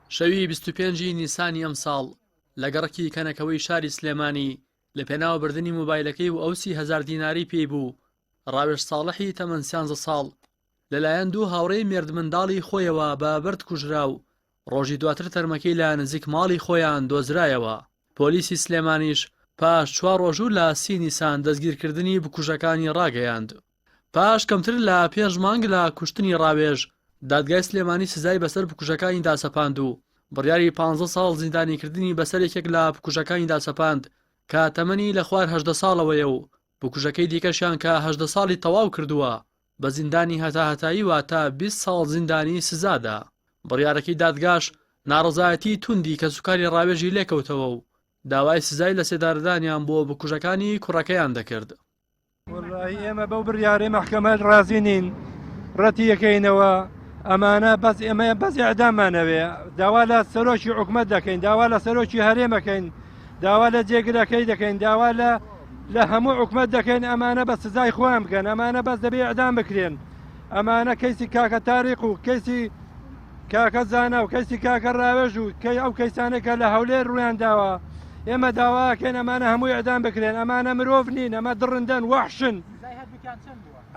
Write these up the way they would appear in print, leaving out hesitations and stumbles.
شەوی 25 نیسانی ئەم ساڵ لە گەڕکی کەنەکەوەی شاری سلێمانی لە پێناوبردننی موبایلەکەی و ئەوسی 1000 دیناری پێی بوو. ڕاوێژ ساڵحی تەمەن 13 ساڵ لەلایەن دوو هاوڕێی مێردمنداڵی خۆیەوە بە بەرد کوژرا و ڕۆژی دواتر تەرمەکەی لە نزیک ماڵی خۆیان دۆزرایەوە. پۆلیسی سلێمانیش پاش 4 ڕۆژوو لە 30 نیسان دەستگیرکردنی بکوژەکانی ڕاگەیاند. پاش کەمتر لە 5 مانگ لە کوشتنی ڕاوێژ دادگای سلێمانی سزای بەسەر بکوژەکانی داسەپاند و بڕیاری 15 ساڵ زیندانیکردنی بەسەر یەکێک لە بکوژەکانی داسەپاند کە تەمەنی لە خوار 18 ساڵەوەیە و بکوژەکەی دیکەشیان کە 18 ساڵی تەواو کردووە بە زیندانی هەتاهەتایی واتە 20 ساڵ زیندانی سزادا. بڕیارەکەی دادگاش ناڕزایەتی توندی کە سوکاری ڕاوێژی لێکەوتەوە و داوای سزای لە سێدارەدانیان بۆ بکوژەکانی کوڕەکەیان دەکرد. وەڵاهی ئێمە بەو بڕیارەی مەحکەمە ڕازی نین، ڕەتی یەکەینەوە. ئەمانە بەس ئێمە بەس ئەعدامانەوێ، داوا لە سەرۆکی حکومەت دەکەین، داوا لە سەرۆکی هەرێمەکەین، داوا لە جێگرەکەی دەکەین، داوا لە هەموو حکومەت دەکەین. ئەمانە بە سزای خۆیان بکەن، ئەمانە بەس دەبێ ئەعدام بکرێن. ئەمانە کەیسی کاکە تاریق و کەیسی کاکە زانە و کەیسی کاکە ڕاوێژ و ئەو کەیسانێکە لە هەولێر ڕویان داوە. ئێمە داواکەین ئەمانە هەمووی ئەعدام بکرێن. ئەمانە مرۆڤ نین، ئەمە دڕندەن، وەحشن.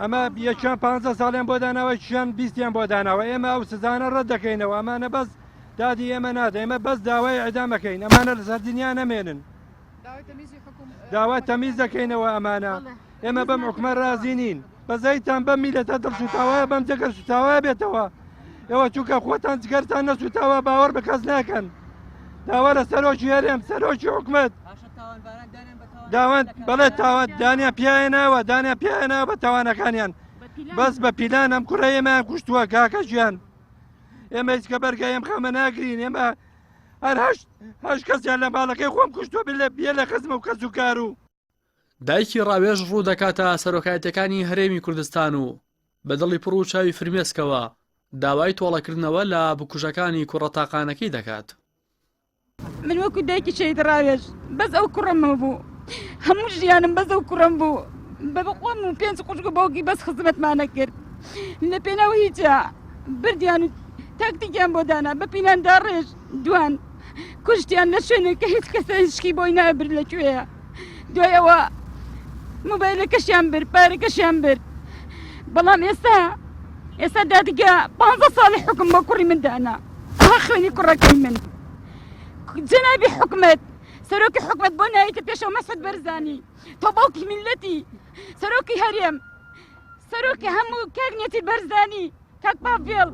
ئەمە یەکیان 15 ساڵیان بۆ داناوە، یەکیان 20یان بۆ داناوە. ئێمە ئەو سزانە ڕەت دەکەینەوە. ئەمانە بەس دادی ئێمە نادە، ئێمە بەس داوای ئەعدامەکەین. ئەمانە لەسەر دنیا نەمێنن، داوای تەمیز دەکەینەوە. ئەمانە ئێمە بەم حکومە رازی نین. بەزەیتان بەم میلەتە دڵسوتاوایە، بەم جەگەر سوتاوایە بێتەوە. ئێوە چووکە خۆتان جگەرتان نەسوتاوە، باوەڕ بە کەس ناکەن. داوا لە سەرۆکی هەرێم، سەرۆکی حکومەت داوان بەڵێ تاوان دانیا پیاەناوە، دانیا پیاەناوە بە تاوانەکانیان. بەس بە پیلان ئەم کوڕە ئێمەیان کوشتووە کاکە ژیان. ئێمە هیچ کە بەرگای ئەم خەمە ناگرین. ئێمە هەر هەشت کەسیان لە ماڵەکەی خۆم کوشتووە بێ لە خزمە و کەس و کار و. دایکی ڕاوێژ ڕوو دەکاتە سەرۆکایەتەکانی هەرێمی کوردستان و بەدڵی پڕ و چاوی فرمێسکەوە داوای تۆڵەکردنەوە لە بکوژەکانی کوڕەتاقانەکەی دەکات. من وەکو دایکی شەید ڕاوێژ بەس ئەو کوڕەمە بوو، هەموو ژیانم بەس ئەو کوڕەم بوو. بەخۆم و 5 قوشکە باوکی بەس خزمەتمانە کرد. لە پێناوە هیچە بردیان و تاکتیکیان بۆ دانا، بە پیناندا ڕێژ دوان کوشتیان لە شوێنێک کە هیچ کەسە هیچکی بۆی نابرد لەکوێیە. دوایەوە مۆبایلەکەشیان برد، پارەکەشیان برد. بەڵام ئێستا دادگا 15 ساڵی حکم بۆ کوڕی من دانا. ئەها خوێنی کوڕەکەی من. جەنابی حکومەت، سەرۆکی حکومەت بۆ نایەتە پێشەوە مەسعود بەرزانی، تۆ باوکی میلەتی، سەرۆکی هەرێم، سەرۆکی هەموو کاکنێتی بەرزانی، کاک پاڤێڵ.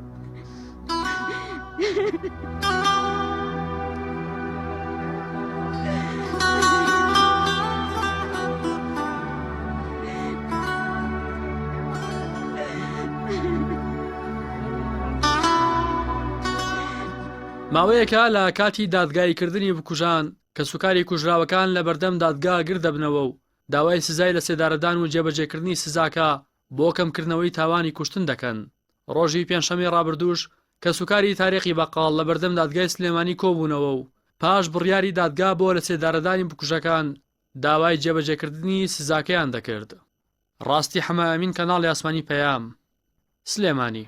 ماوەیەکە لە کاتی دادگاییکردنی بکوژان کە سوکاری کوژراوەکان لە بەردەم دادگا گر دەبنەوە و داوای سزای لە سێدارەدان و جێبەجێکردنی سزاکە بۆ کەمکردنەوەی تاوانی کوشتن دەکەن. ڕۆژی پێنجشەمەی ڕابردووش کە سوکاری تاریقی بەقاڵ لە بەردەم دادگای سلێمانی کۆبوونەوە و پاش بڕیاری دادگا بۆ لە سێدارەدانی بکوژەکان داوای جێبەجێکردنی سزاکەیان دەکرد. ڕاستی حەمە ئەمین، کەناڵی ئاسمانی پەیام، سلێمانی.